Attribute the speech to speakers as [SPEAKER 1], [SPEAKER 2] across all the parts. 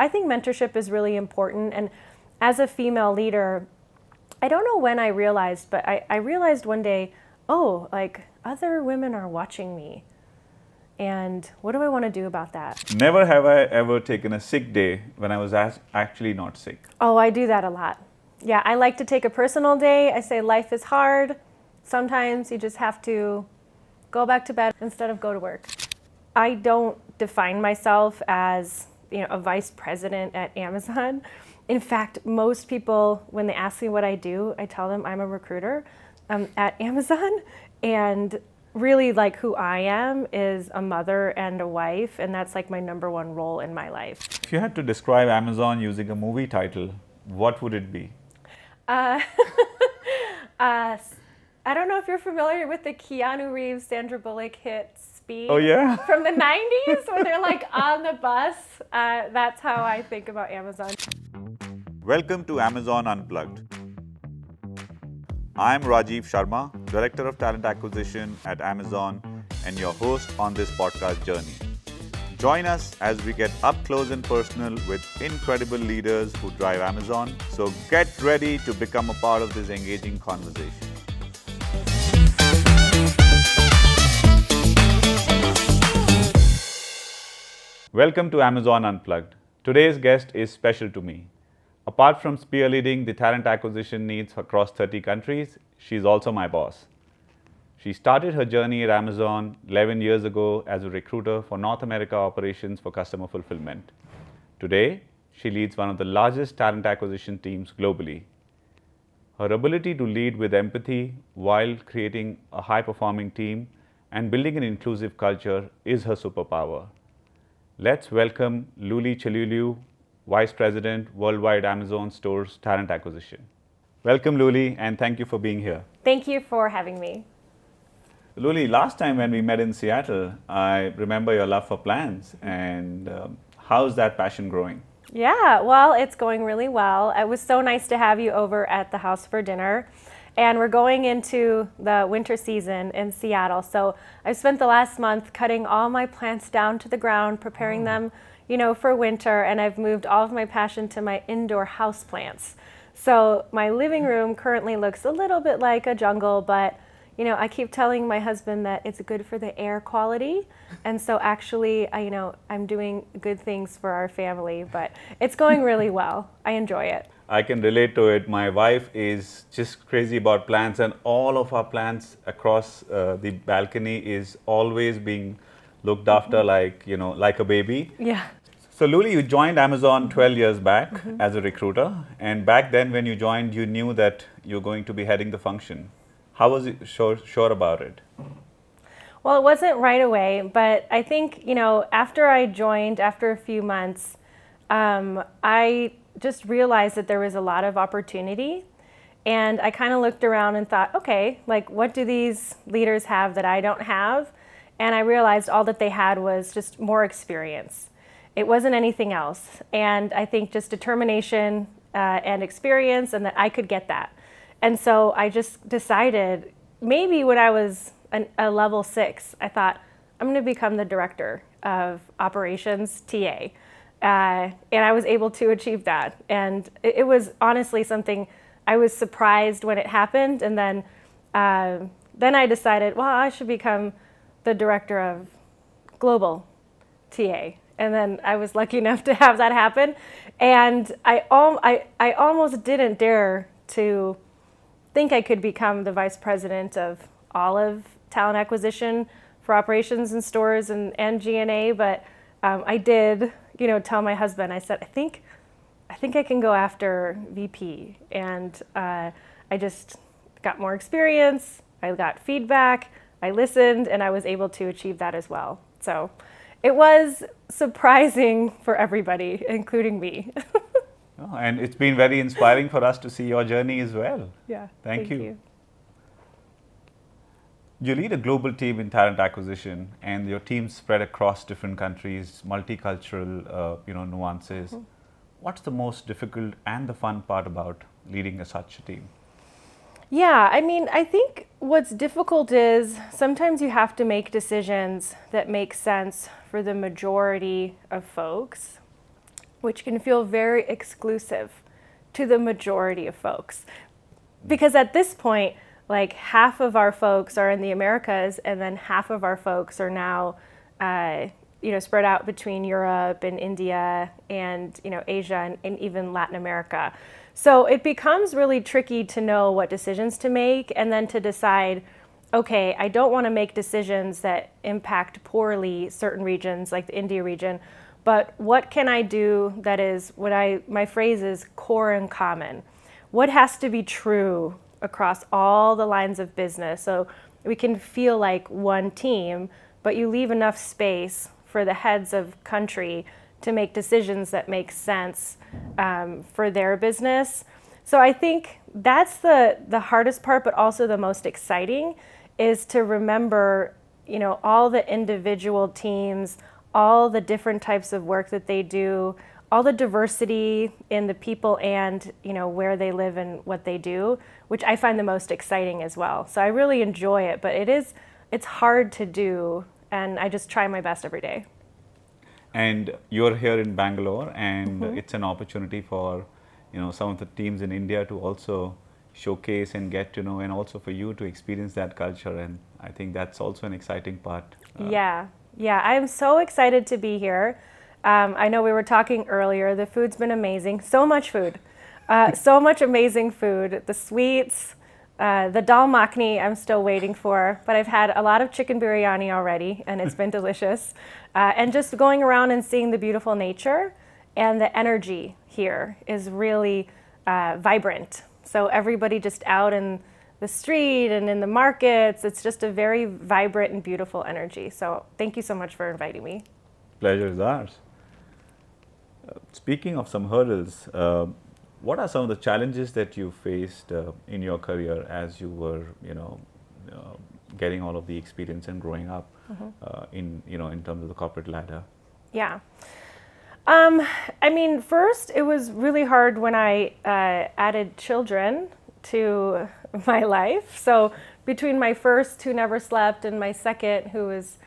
[SPEAKER 1] I think mentorship is really important. And as a female leader, I don't know when I realized, but I realized one day, oh, like other women are watching me. And what do I want to do about that?
[SPEAKER 2] Never have I ever taken a sick day when I was actually not sick.
[SPEAKER 1] Oh, I do that a lot. Yeah, I like to take a personal day. I say life is hard. Sometimes you just have to go back to bed instead of go to work. I don't define myself as, a vice president at Amazon. In fact, most people, when they ask me what I do, I tell them I'm a recruiter at Amazon. And really, like, who I am is a mother and a wife, and that's like my number one role in my life.
[SPEAKER 2] If you had to describe Amazon using a movie title, what would it be?
[SPEAKER 1] I don't know if you're familiar with the Keanu Reeves, Sandra Bullock hit Speed.
[SPEAKER 2] Oh, yeah?
[SPEAKER 1] From the 90s, when they're like on the bus. That's how I think about Amazon.
[SPEAKER 2] Welcome to Amazon Unplugged. I'm Rajiv Sharma, Director of Talent Acquisition at Amazon and your host on this podcast journey. Join us as we get up close and personal with incredible leaders who drive Amazon. So get ready to become a part of this engaging conversation. Welcome to Amazon Unplugged. Today's guest is special to me. Apart from spearleading the talent acquisition needs across 30 countries, she's also my boss. She started her journey at Amazon 11 years ago as a recruiter for North America operations for customer fulfillment. Today, she leads one of the largest talent acquisition teams globally. Her ability to lead with empathy while creating a high-performing team and building an inclusive culture is her superpower. Let's welcome Luli Chaluleu, Vice President, Worldwide Amazon Stores Talent Acquisition. Welcome, Luli, and thank you for being here.
[SPEAKER 1] Thank you for having me.
[SPEAKER 2] Luli, last time when we met in Seattle, I remember your love for plants, and how's that passion growing?
[SPEAKER 1] Yeah, well, it's going really well. It was so nice to have you over at the house for dinner. And we're going into the winter season in Seattle. So I've spent the last month cutting all my plants down to the ground, preparing them, for winter. And I've moved all of my passion to my indoor house plants. So my living room currently looks a little bit like a jungle, but I keep telling my husband that it's good for the air quality. And so actually, I'm doing good things for our family, but it's going really well. I enjoy it.
[SPEAKER 2] I can relate to it. My wife is just crazy about plants, and all of our plants across the balcony is always being looked after like a baby.
[SPEAKER 1] Yeah.
[SPEAKER 2] So Luli, you joined Amazon 12 years back as a recruiter, and back then when you joined, you knew that you're going to be heading the function. How was you sure about it?
[SPEAKER 1] Well, it wasn't right away, but I think, after I joined, after a few months, I just realized that there was a lot of opportunity. And I kind of looked around and thought, okay, like what do these leaders have that I don't have? And I realized all that they had was just more experience. It wasn't anything else. And I think just determination and experience, and that I could get that. And so I just decided, maybe when I was a level 6, I thought, I'm going to become the director of operations TA. And I was able to achieve that. And it was honestly something I was surprised when it happened. And then I decided, well, I should become the director of global TA. And then I was lucky enough to have that happen. And I almost didn't dare to think I could become the vice president of all of talent acquisition for operations and stores and G&A, but I did, tell my husband, I said, I think I can go after VP. And I just got more experience, I got feedback, I listened, and I was able to achieve that as well. So it was surprising for everybody, including me.
[SPEAKER 2] Oh, and it's been very inspiring for us to see your journey as well.
[SPEAKER 1] Yeah.
[SPEAKER 2] Thank you. You lead a global team in talent acquisition, and your team's spread across different countries, multicultural, nuances. Mm-hmm. What's the most difficult and the fun part about leading such a team?
[SPEAKER 1] Yeah, I think what's difficult is sometimes you have to make decisions that make sense for the majority of folks. which can feel very exclusive to the majority of folks. Because at this point, like half of our folks are in the Americas, and then half of our folks are now, spread out between Europe and India and, Asia and even Latin America. So it becomes really tricky to know what decisions to make and then to decide, okay, I don't want to make decisions that impact poorly certain regions like the India region, but what can I do that is my phrase is core and common? What has to be true across all the lines of business so we can feel like one team, but you leave enough space for the heads of country to make decisions that make sense for their business. So I think that's the hardest part, but also the most exciting, is to remember, all the individual teams, all the different types of work that they do, all the diversity in the people and, where they live and what they do, which I find the most exciting as well. So I really enjoy it, but it's hard to do, and I just try my best every day.
[SPEAKER 2] And you're here in Bangalore, and it's an opportunity for, some of the teams in India to also showcase and get to know, and also for you to experience that culture. And I think that's also an exciting part.
[SPEAKER 1] Yeah, I'm so excited to be here. I know we were talking earlier, the food's been amazing. So much food, so much amazing food. The sweets, the dal makhni I'm still waiting for, but I've had a lot of chicken biryani already, and it's been delicious. And just going around and seeing the beautiful nature, and the energy here is really vibrant. So everybody just out in the street and in the markets, it's just a very vibrant and beautiful energy. So thank you so much for inviting me.
[SPEAKER 2] Pleasure is ours. Speaking of some hurdles, what are some of the challenges that you faced in your career as you were, getting all of the experience and growing up in terms of the corporate ladder?
[SPEAKER 1] Yeah. First, it was really hard when I added children to my life. So between my first, who never slept, and my second, who was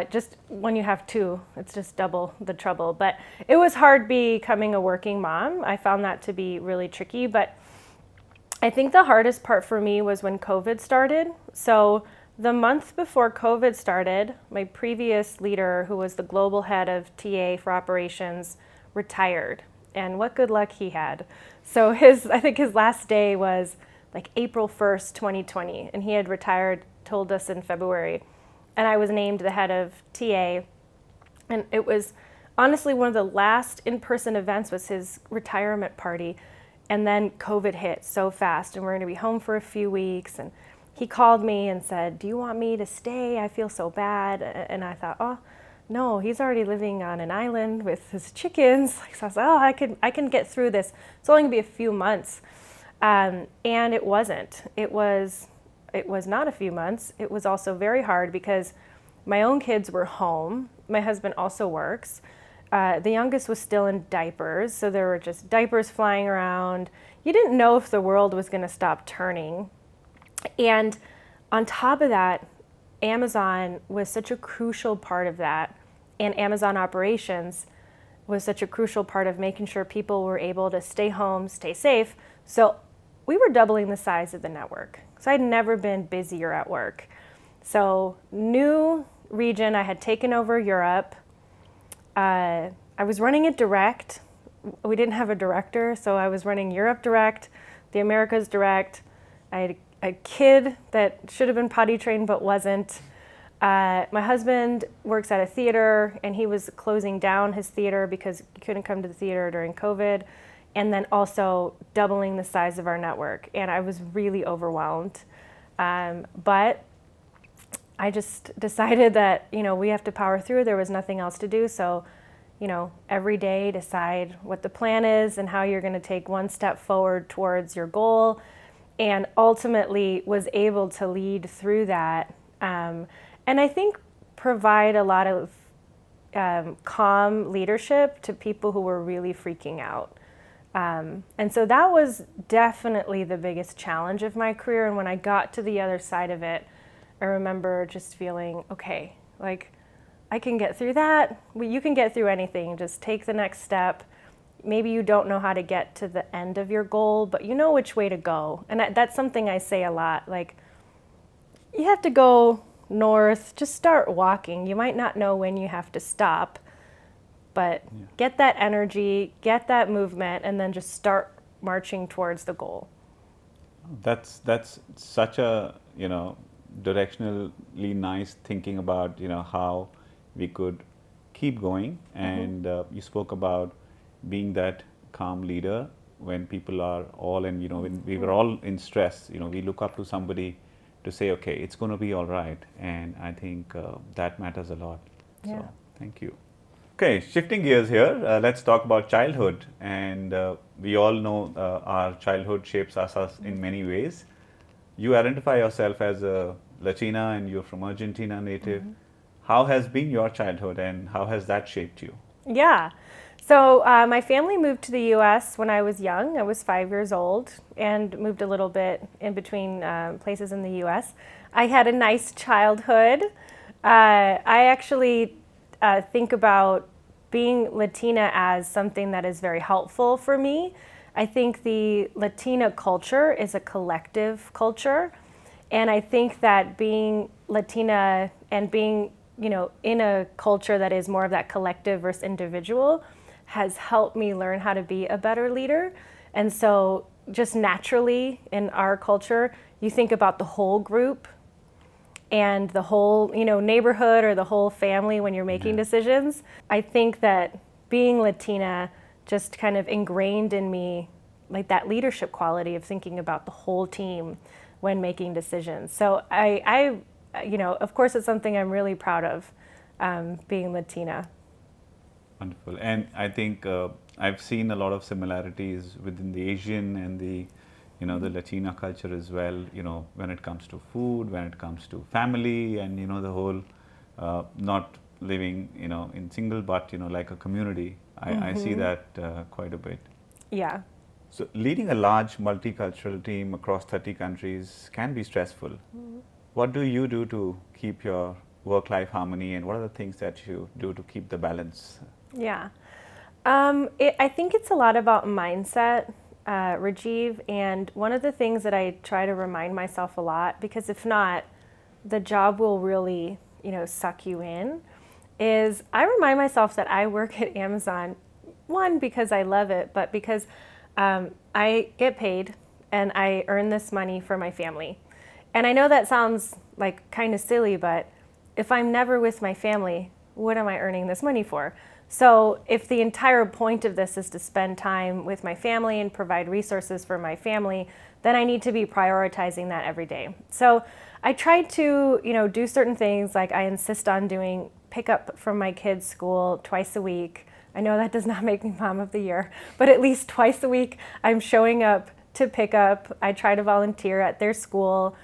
[SPEAKER 1] just when you have two, it's just double the trouble. But it was hard becoming a working mom. I found that to be really tricky. But I think the hardest part for me was when COVID started. So the month before COVID started, my previous leader, who was the global head of TA for operations, retired. And what good luck he had. So I think his last day was like April 1st, 2020. And he had retired, told us in February. And I was named the head of TA. And it was honestly one of the last in-person events was his retirement party. And then COVID hit so fast, and we're going to be home for a few weeks. And he called me and said, "Do you want me to stay? I feel so bad." And I thought, oh, no, he's already living on an island with his chickens. So I was like, oh, I can get through this. It's only going to be a few months. And it wasn't. It was not a few months. It was also very hard because my own kids were home. My husband also works. The youngest was still in diapers, so there were just diapers flying around. You didn't know if the world was going to stop turning. And on top of that, Amazon was such a crucial part of that, and Amazon operations was such a crucial part of making sure people were able to stay home, stay safe. So we were doubling the size of the network. So I'd never been busier at work. So new region, I had taken over Europe. I was running it direct. We didn't have a director, so I was running Europe direct, the Americas direct. I had a kid that should have been potty trained but wasn't. My husband works at a theater, and he was closing down his theater because he couldn't come to the theater during COVID, and then also doubling the size of our network. And I was really overwhelmed. But I just decided that, we have to power through. There was nothing else to do. So, every day decide what the plan is and how you're going to take one step forward towards your goal. And ultimately was able to lead through that. And I think provide a lot of calm leadership to people who were really freaking out. And so that was definitely the biggest challenge of my career. And when I got to the other side of it, I remember just feeling, okay, I can get through that. Well, you can get through anything. Just take the next step. maybe you don't know how to get to the end of your goal, but you know which way to go. And that's something I say a lot. Like, you have to go north, just start walking. You might not know when you have to stop, but get that energy, get that movement, and then just start marching towards the goal.
[SPEAKER 2] That's such a directionally nice thinking about how we could keep going. And you spoke about being that calm leader when people are all in when we were all in stress. We look up to somebody to say, okay, it's going to be all right. And I think that matters a lot.
[SPEAKER 1] Yeah.
[SPEAKER 2] So thank you. Okay, shifting gears here, let's talk about childhood. And we all know our childhood shapes us in many ways. You identify yourself as a Latina and you're from Argentina native. How has been your childhood and how has that shaped you?
[SPEAKER 1] Yeah. So my family moved to the U.S. when I was young. I was 5 years old and moved a little bit in between places in the U.S. I had a nice childhood. I actually think about being Latina as something that is very helpful for me. I think the Latina culture is a collective culture. And I think that being Latina and being, in a culture that is more of that collective versus individual has helped me learn how to be a better leader. And so just naturally in our culture, you think about the whole group and the whole, neighborhood or the whole family when you're making decisions. I think that being Latina just kind of ingrained in me like that leadership quality of thinking about the whole team when making decisions. So I of course, it's something I'm really proud of, being Latina.
[SPEAKER 2] Wonderful. And I think I've seen a lot of similarities within the Asian and the the Latina culture as well, when it comes to food, when it comes to family, and the whole not living in single, but like a community. I see that quite a bit.
[SPEAKER 1] Yeah.
[SPEAKER 2] So leading a large multicultural team across 30 countries can be stressful. What do you do to keep your work-life harmony, and what are the things that you do to keep the balance?
[SPEAKER 1] Yeah. I think it's a lot about mindset, Rajiv, and one of the things that I try to remind myself a lot, because if not, the job will really, suck you in, is I remind myself that I work at Amazon, one, because I love it, but because I get paid and I earn this money for my family. And I know that sounds like kind of silly, but if I'm never with my family, what am I earning this money for? So if the entire point of this is to spend time with my family and provide resources for my family, then I need to be prioritizing that every day. So I try to, do certain things, like I insist on doing pickup from my kids' school twice a week. I know that does not make me mom of the year, but at least twice a week I'm showing up to pick up. I try to volunteer at their school,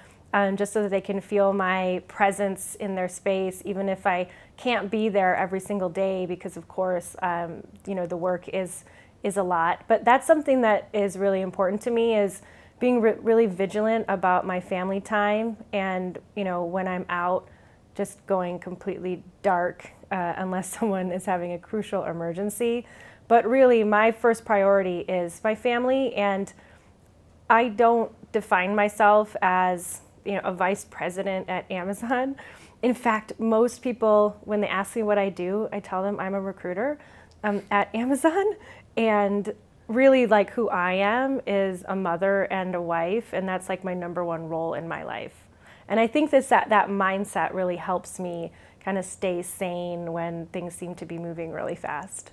[SPEAKER 1] just so that they can feel my presence in their space, even if I can't be there every single day, because of course, the work is a lot. But that's something that is really important to me, is being really vigilant about my family time, and when I'm out, just going completely dark unless someone is having a crucial emergency. But really, my first priority is my family, and I don't define myself as a vice president at Amazon. In fact, most people, when they ask me what I do, I tell them I'm a recruiter at Amazon. And really, like, who I am is a mother and a wife, and that's like my number one role in my life. And I think that mindset really helps me kind of stay sane when things seem to be moving really fast.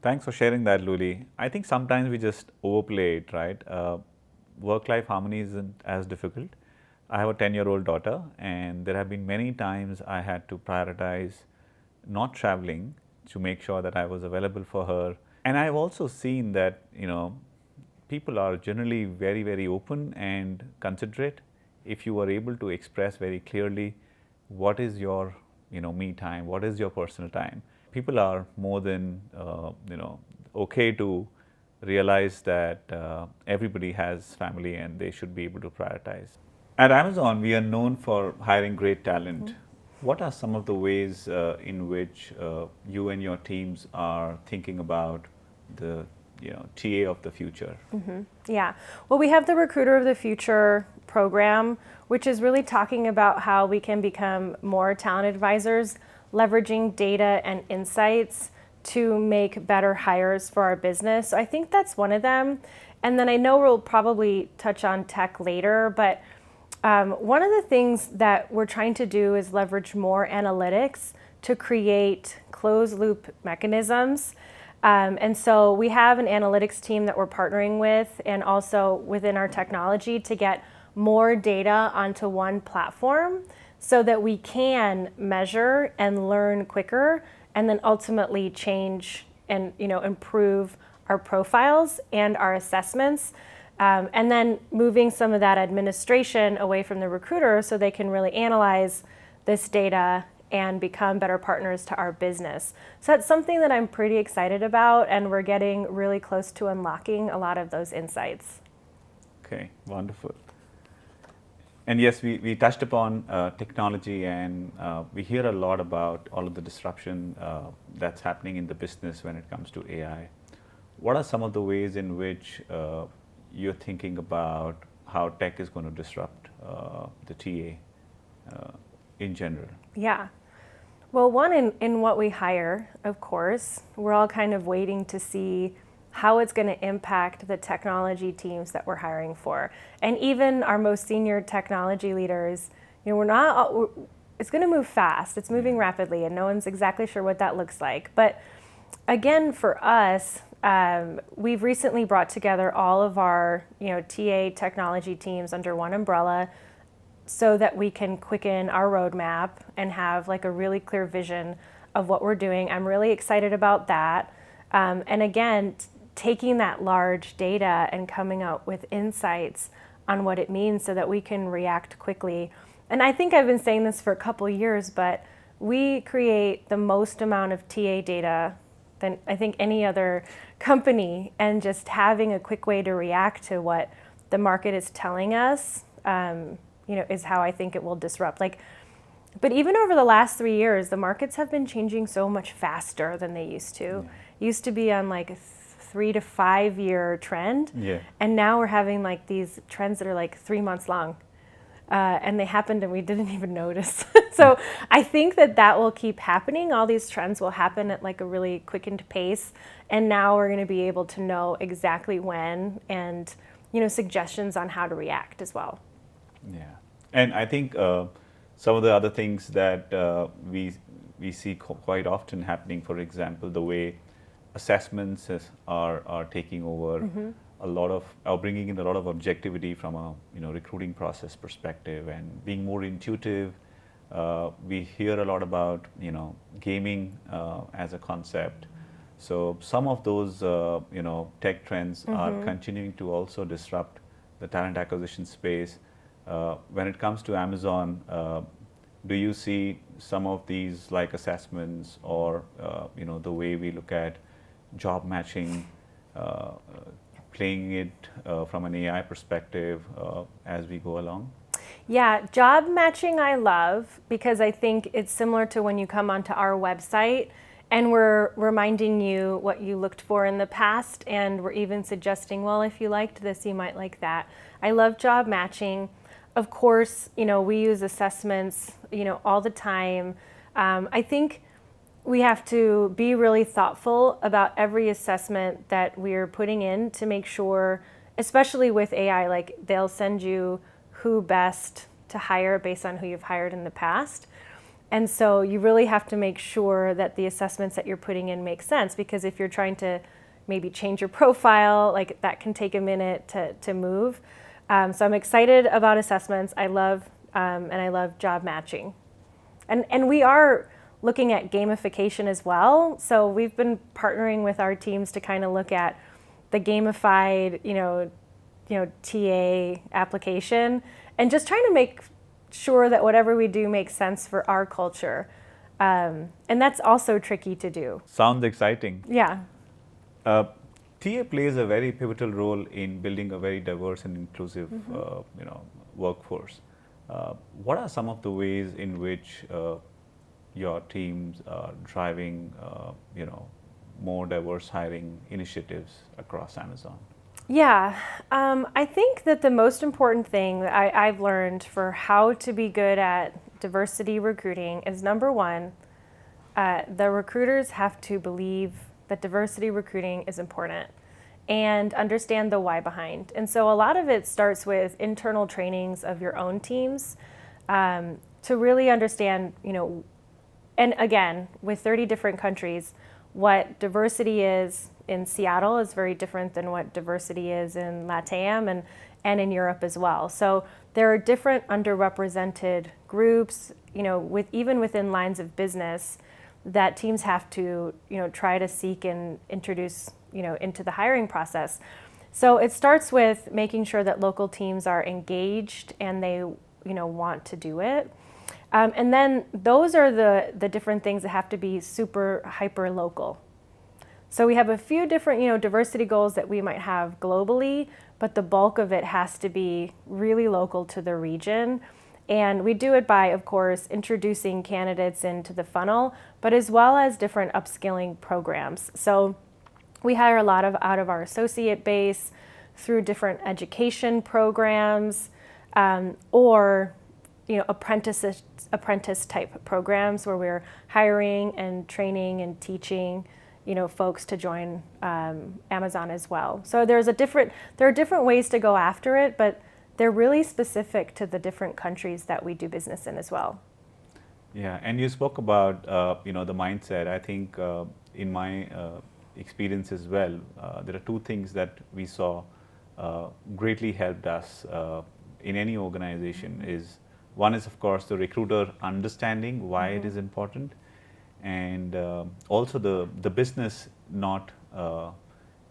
[SPEAKER 2] Thanks for sharing that, Luli. I think sometimes we just overplay it, right? Work-life harmony isn't as difficult. I have a 10-year-old daughter, and there have been many times I had to prioritize not traveling to make sure that I was available for her. And I've also seen that, people are generally very, very open and considerate if you are able to express very clearly what is your, me time, what is your personal time. People are more than, okay to realize that everybody has family and they should be able to prioritize. At Amazon, we are known for hiring great talent. What are some of the ways in which you and your teams are thinking about the TA of the future?
[SPEAKER 1] Yeah. Well, we have the Recruiter of the Future program, which is really talking about how we can become more talent advisors, leveraging data and insights to make better hires for our business. So I think that's one of them. And then I know we'll probably touch on tech later, but one of the things that we're trying to do is leverage more analytics to create closed loop mechanisms. And so we have an analytics team that we're partnering with, and also within our technology, to get more data onto one platform so that we can measure and learn quicker, and then ultimately change and improve our profiles and our assessments. And then moving some of that administration away from the recruiter so they can really analyze this data and become better partners to our business. So that's something that I'm pretty excited about, and we're getting really close to unlocking a lot of those insights.
[SPEAKER 2] Okay, wonderful. And yes, we touched upon technology, and we hear a lot about all of the disruption that's happening in the business when it comes to AI. What are some of the ways in which you're thinking about how tech is going to disrupt the TA in general?
[SPEAKER 1] Yeah. Well, one, in what we hire, of course, we're all kind of waiting to see how it's going to impact the technology teams that we're hiring for. And even our most senior technology leaders, it's going to move fast. It's moving rapidly, and no one's exactly sure what that looks like. But again, for us, we've recently brought together all of our TA technology teams under one umbrella, so that we can quicken our roadmap and have like a really clear vision of what we're doing. I'm really excited about that. And again, taking that large data and coming out with insights on what it means so that we can react quickly. And I think I've been saying this for a couple of years, but we create the most amount of TA data than I think any other company, and just having a quick way to react to what the market is telling us is how I think it will disrupt. But even over the last 3 years, the markets have been changing so much faster than they used to. Used to be on like a 3 to 5 year trend, and now we're having like these trends that are like 3 months long, and they happened and we didn't even notice. So I think that will keep happening. All these trends will happen at like a really quickened pace, and now we're going to be able to know exactly when, and suggestions on how to react as well.
[SPEAKER 2] Yeah, and I think some of the other things that we see quite often happening, for example, the way assessments are taking over a lot of, or bringing in a lot of objectivity from a recruiting process perspective, and being more intuitive. We hear a lot about gaming as a concept. So some of those tech trends are continuing to also disrupt the talent acquisition space. When it comes to Amazon, do you see some of these like assessments, or the way we look at job matching, playing it from an AI perspective as we go along?
[SPEAKER 1] Yeah, job matching I love, because I think it's similar to when you come onto our website and we're reminding you what you looked for in the past, and we're even suggesting, well, if you liked this, you might like that. I love job matching. Of course, we use assessments, all the time. I think we have to be really thoughtful about every assessment that we're putting in to make sure, especially with AI, like they'll send you who best to hire based on who you've hired in the past. And so you really have to make sure that the assessments that you're putting in make sense, because if you're trying to maybe change your profile, like that can take a minute to move. So I'm excited about assessments. I love job matching. And we are looking at gamification as well. So we've been partnering with our teams to kind of look at the gamified, TA application, and just trying to make sure that whatever we do makes sense for our culture. And that's also tricky to do.
[SPEAKER 2] Sounds exciting.
[SPEAKER 1] Yeah.
[SPEAKER 2] TA plays a very pivotal role in building a very diverse and inclusive, workforce. What are some of the ways in which your teams are driving, more diverse hiring initiatives across Amazon?
[SPEAKER 1] Yeah, I think that the most important thing that I've learned for how to be good at diversity recruiting is number one, the recruiters have to believe that diversity recruiting is important and understand the why behind. And so a lot of it starts with internal trainings of your own teams to really understand, and again, with 30 different countries, what diversity is in Seattle is very different than what diversity is in LATAM and in Europe as well. So there are different underrepresented groups, even within lines of business that teams have to, try to seek and introduce, into the hiring process. So it starts with making sure that local teams are engaged and they, want to do it. And then those are the different things that have to be super hyper local. So we have a few different, diversity goals that we might have globally, but the bulk of it has to be really local to the region. And we do it by, of course, introducing candidates into the funnel, but as well as different upskilling programs. So we hire a lot out of our associate base through different education programs or apprentice type programs where we're hiring and training and teaching folks to join Amazon as well. So there are different ways to go after it, but they're really specific to the different countries that we do business in as well.
[SPEAKER 2] Yeah, and you spoke about the mindset. I think in my experience as well, there are two things that we saw greatly helped us in any organization. Is one is, of course, the recruiter understanding why it is important, and also the business not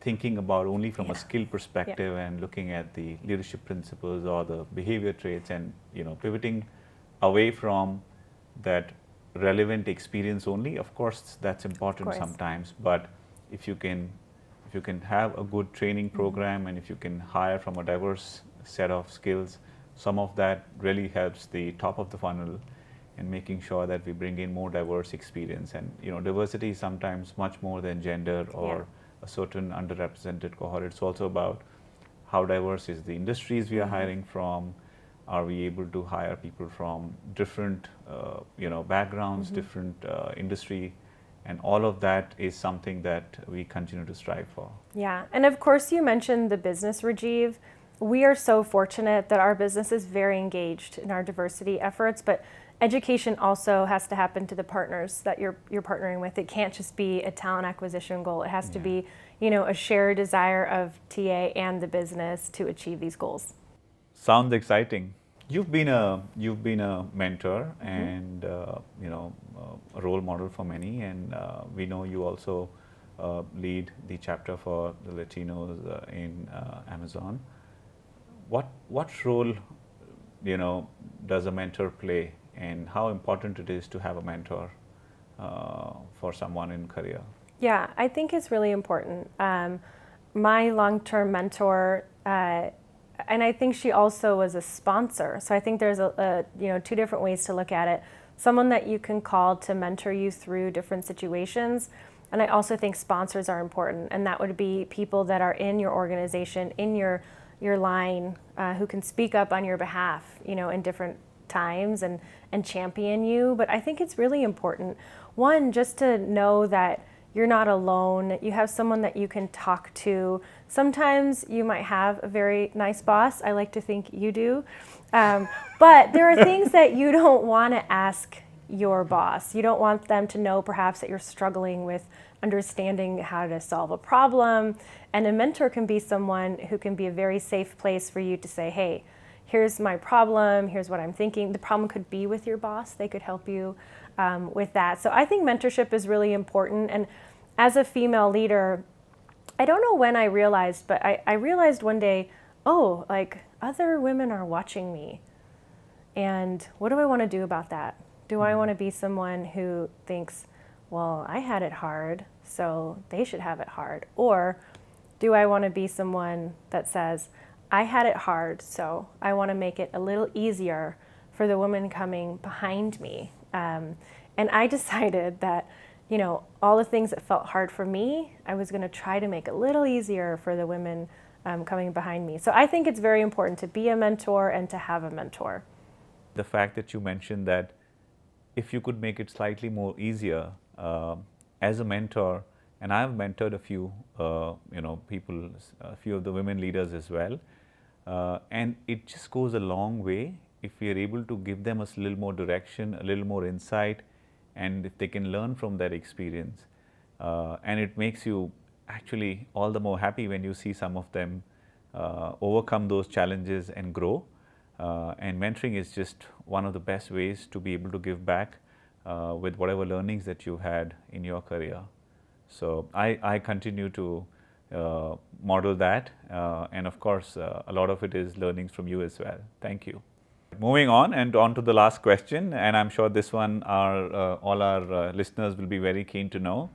[SPEAKER 2] thinking about only from a skill perspective and looking at the leadership principles or the behavior traits, and pivoting away from that relevant experience only. Of course, that's important sometimes, but if you can have a good training program and if you can hire from a diverse set of skills, some of that really helps the top of the funnel and making sure that we bring in more diverse experience. And diversity is sometimes much more than gender or a certain underrepresented cohort. It's also about how diverse is the industries we are hiring from. Are we able to hire people from different backgrounds, different industry, and all of that is something that we continue to strive for.
[SPEAKER 1] Yeah, and of course you mentioned the business, Rajiv. We are so fortunate that our business is very engaged in our diversity efforts, but education also has to happen to the partners that you're partnering with. It can't just be a talent acquisition goal. It has to be, a shared desire of TA and the business to achieve these goals.
[SPEAKER 2] Sounds exciting. You've been a mentor and a role model for many, and we know you also lead the chapter for the Latinos in Amazon. What role does a mentor play, and how important it is to have a mentor for someone in career?
[SPEAKER 1] Yeah, I think it's really important. My long-term mentor, and I think she also was a sponsor. So I think there's two different ways to look at it. Someone that you can call to mentor you through different situations. And I also think sponsors are important, and that would be people that are in your organization, in your line, who can speak up on your behalf, in different times and champion you. But I think it's really important, one, just to know that you're not alone. You have someone that you can talk to. Sometimes you might have a very nice boss. I like to think you do. But there are things that you don't want to ask your boss. You don't want them to know perhaps that you're struggling with understanding how to solve a problem. And a mentor can be someone who can be a very safe place for you to say, hey, here's my problem, here's what I'm thinking. The problem could be with your boss. They could help you with that. So I think mentorship is really important. And as a female leader, I don't know when I realized, but I realized one day, other women are watching me. And what do I want to do about that? Do I want to be someone who thinks, well, I had it hard, so they should have it hard? Or do I want to be someone that says, I had it hard, so I want to make it a little easier for the woman coming behind me? And I decided that all the things that felt hard for me, I was going to try to make a little easier for the women coming behind me. So I think it's very important to be a mentor and to have a mentor.
[SPEAKER 2] The fact that you mentioned that if you could make it slightly more easier as a mentor, and I've mentored a few, people, a few of the women leaders as well, and it just goes a long way if we are able to give them a little more direction, a little more insight, and if they can learn from that experience. And it makes you actually all the more happy when you see some of them overcome those challenges and grow. And mentoring is just one of the best ways to be able to give back with whatever learnings that you had in your career. So I continue to model that, and of course a lot of it is learnings from you as well. Thank you. Moving on to the last question, and I'm sure this one all our listeners will be very keen to know.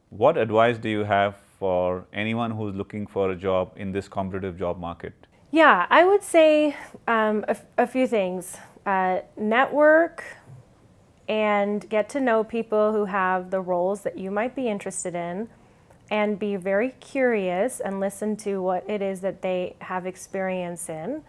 [SPEAKER 2] What advice do you have for anyone who's looking for a job in this competitive job market?
[SPEAKER 1] Yeah, I would say a few things. Network and get to know people who have the roles that you might be interested in, and be very curious and listen to what it is that they have experience in,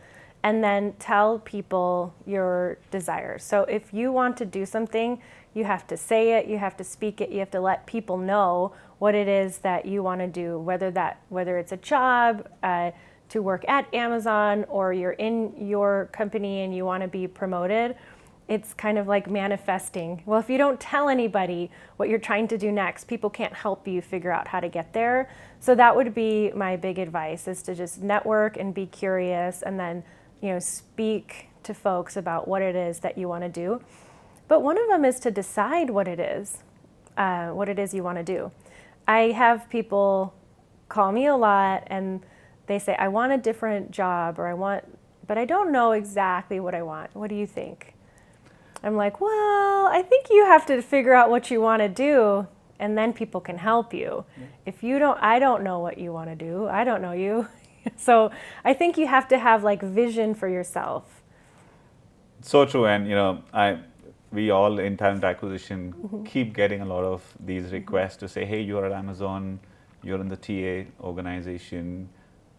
[SPEAKER 1] and then tell people your desires. So if you want to do something, you have to say it, you have to speak it, you have to let people know what it is that you want to do, whether it's a job, to work at Amazon, or you're in your company and you want to be promoted. It's kind of like manifesting. Well, if you don't tell anybody what you're trying to do next, people can't help you figure out how to get there. So that would be my big advice, is to just network and be curious, and then speak to folks about what it is that you want to do. But one of them is to decide what it is you want to do. I have people call me a lot and they say, I want a different job, but I don't know exactly what I want. What do you think? I'm like, well, I think you have to figure out what you want to do, and then people can help you. Yeah. If you don't, I don't know what you want to do. I don't know you. So I think you have to have vision for yourself.
[SPEAKER 2] So true. And we all in talent acquisition keep getting a lot of these requests to say, hey, you're at Amazon, you're in the TA organization,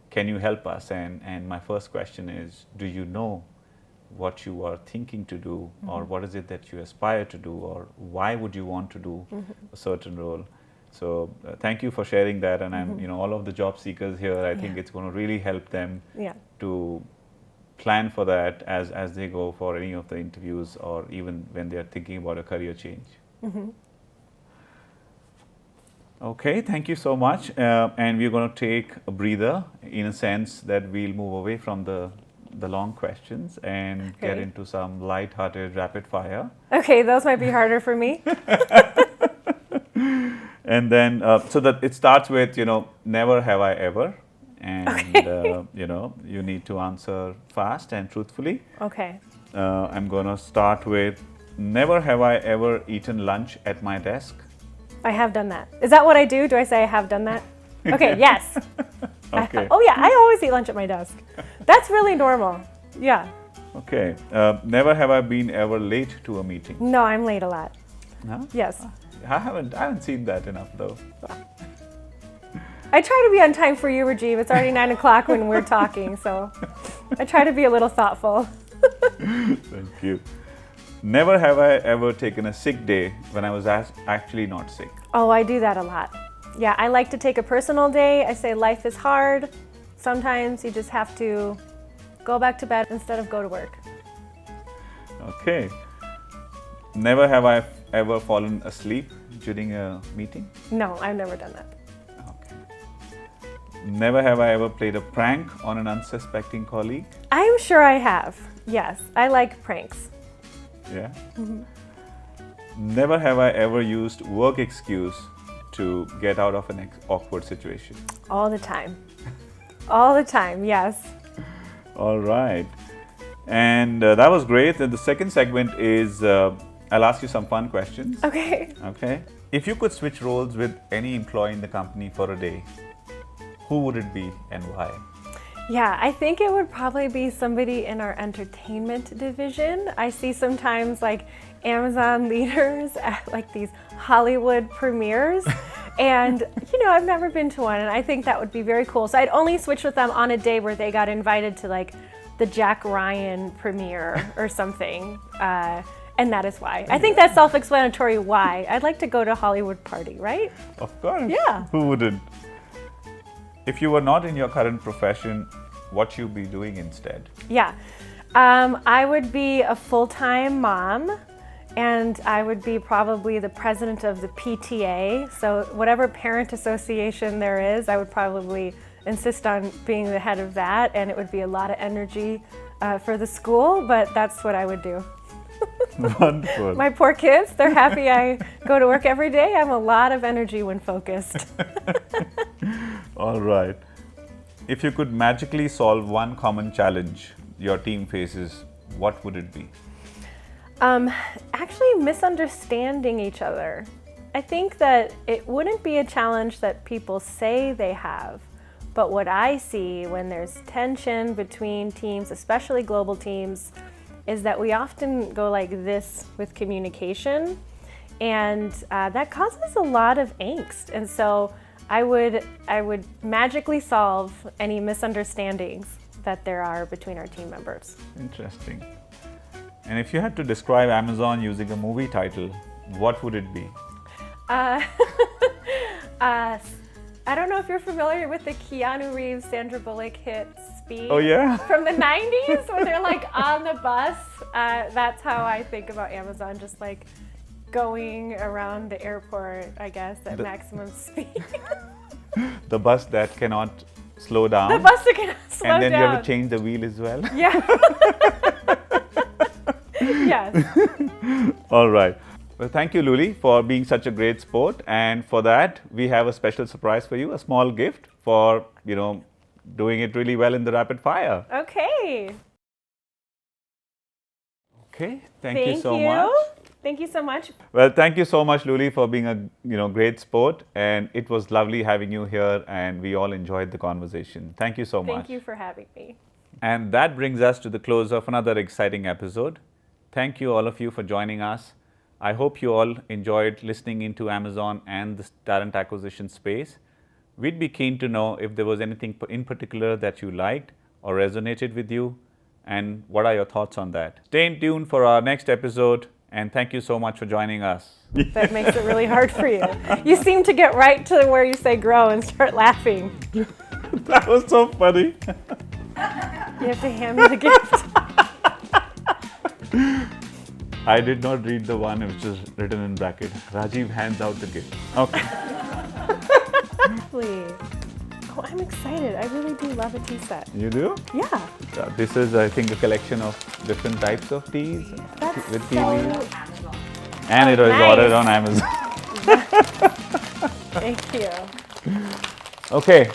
[SPEAKER 2] can you help us? And my first question is, do you know what you are thinking to do, or what is it that you aspire to do, or why would you want to do a certain role? So thank you for sharing that, and I'm, all of the job seekers here, I think it's going to really help them to plan for that as they go for any of the interviews, or even when they're thinking about a career change. Okay, thank you so much. And we're going to take a breather, in a sense that we'll move away from the long questions and get into some light-hearted rapid fire.
[SPEAKER 1] Okay, those might be harder for me.
[SPEAKER 2] And then, so that it starts with, never have I ever. And, you need to answer fast and truthfully.
[SPEAKER 1] Okay.
[SPEAKER 2] I'm going to start with, never have I ever eaten lunch at my desk.
[SPEAKER 1] I have done that. Is that what I do? Do I say I have done that? Okay, yes.
[SPEAKER 2] Okay.
[SPEAKER 1] Oh yeah, I always eat lunch at my desk. That's really normal. Yeah.
[SPEAKER 2] Okay. Never have I been ever late to a meeting.
[SPEAKER 1] No, I'm late a lot.
[SPEAKER 2] No?
[SPEAKER 1] Yes.
[SPEAKER 2] I haven't seen that enough though.
[SPEAKER 1] I try to be on time for you, Rajiv. It's already 9 o'clock when we're talking, so I try to be a little thoughtful.
[SPEAKER 2] Thank you. Never have I ever taken a sick day when I was actually not sick.
[SPEAKER 1] Oh, I do that a lot. Yeah, I like to take a personal day. I say life is hard. Sometimes you just have to go back to bed instead of go to work.
[SPEAKER 2] Okay. Never have I ever fallen asleep during a meeting.
[SPEAKER 1] No, I've never done that.
[SPEAKER 2] Okay. Never have I ever played a prank on an unsuspecting colleague.
[SPEAKER 1] I'm sure I have. Yes, I like pranks.
[SPEAKER 2] Yeah. Never have I ever used work excuse to get out of an awkward situation.
[SPEAKER 1] All the time. All the time, yes.
[SPEAKER 2] All right. And that was great. And the second segment is, I'll ask you some fun questions.
[SPEAKER 1] Okay.
[SPEAKER 2] Okay. If you could switch roles with any employee in the company for a day, who would it be and why?
[SPEAKER 1] Yeah, I think it would probably be somebody in our entertainment division. I see sometimes like Amazon leaders at like these Hollywood premieres. And, I've never been to one, and I think that would be very cool. So I'd only switch with them on a day where they got invited to like the Jack Ryan premiere or something. And that is why. I think that's self-explanatory why. I'd like to go to a Hollywood party, right?
[SPEAKER 2] Of course.
[SPEAKER 1] Yeah.
[SPEAKER 2] Who wouldn't? If you were not in your current profession, what you be doing instead?
[SPEAKER 1] Yeah. I would be a full-time mom, and I would be probably the president of the PTA. So whatever parent association there is, I would probably insist on being the head of that, and it would be a lot of energy for the school, but that's what I would do.
[SPEAKER 2] Wonderful.
[SPEAKER 1] My poor kids, they're happy I go to work every day. I have a lot of energy when focused.
[SPEAKER 2] All right. If you could magically solve one common challenge your team faces, what would it be?
[SPEAKER 1] Actually misunderstanding each other. I think that it wouldn't be a challenge that people say they have, but what I see when there's tension between teams, especially global teams, is that we often go like this with communication, and that causes a lot of angst. And so I would magically solve any misunderstandings that there are between our team members.
[SPEAKER 2] Interesting. And if you had to describe Amazon using a movie title, what would it be?
[SPEAKER 1] I don't know if you're familiar with the Keanu Reeves, Sandra Bullock hit Speed.
[SPEAKER 2] Oh yeah?
[SPEAKER 1] From the 90s when they're like on the bus. That's how I think about Amazon, just like going around the airport, I guess, at maximum speed.
[SPEAKER 2] The bus that cannot slow down.
[SPEAKER 1] The bus that cannot slow down.
[SPEAKER 2] And then you have to change the wheel as well.
[SPEAKER 1] Yeah. Yes.
[SPEAKER 2] All right. Well, thank you, Luli, for being such a great sport. And for that, we have a special surprise for you, a small gift for, doing it really well in the rapid fire.
[SPEAKER 1] Okay.
[SPEAKER 2] Okay. Thank you so much.
[SPEAKER 1] Thank you so much.
[SPEAKER 2] Well, thank you so much, Luli, for being a great sport. And it was lovely having you here, and we all enjoyed the conversation. Thank you so much.
[SPEAKER 1] Thank you for having me.
[SPEAKER 2] And that brings us to the close of another exciting episode. Thank you, all of you, for joining us. I hope you all enjoyed listening into Amazon and the talent acquisition space. We'd be keen to know if there was anything in particular that you liked or resonated with you, and what are your thoughts on that. Stay tuned for our next episode, and thank you so much for joining us.
[SPEAKER 1] That makes it really hard for you. You seem to get right to where you say grow and start laughing.
[SPEAKER 2] That was so funny.
[SPEAKER 1] You have to hand me the gift.
[SPEAKER 2] I did not read the one, it was just written in bracket. Rajiv hands out the gift. Okay.
[SPEAKER 1] Please. Oh, I'm excited. I really do love a tea set.
[SPEAKER 2] You do?
[SPEAKER 1] Yeah.
[SPEAKER 2] This is, I think, a collection of different types of teas with tea leaves. And it was ordered on Amazon.
[SPEAKER 1] Thank you.
[SPEAKER 2] Okay.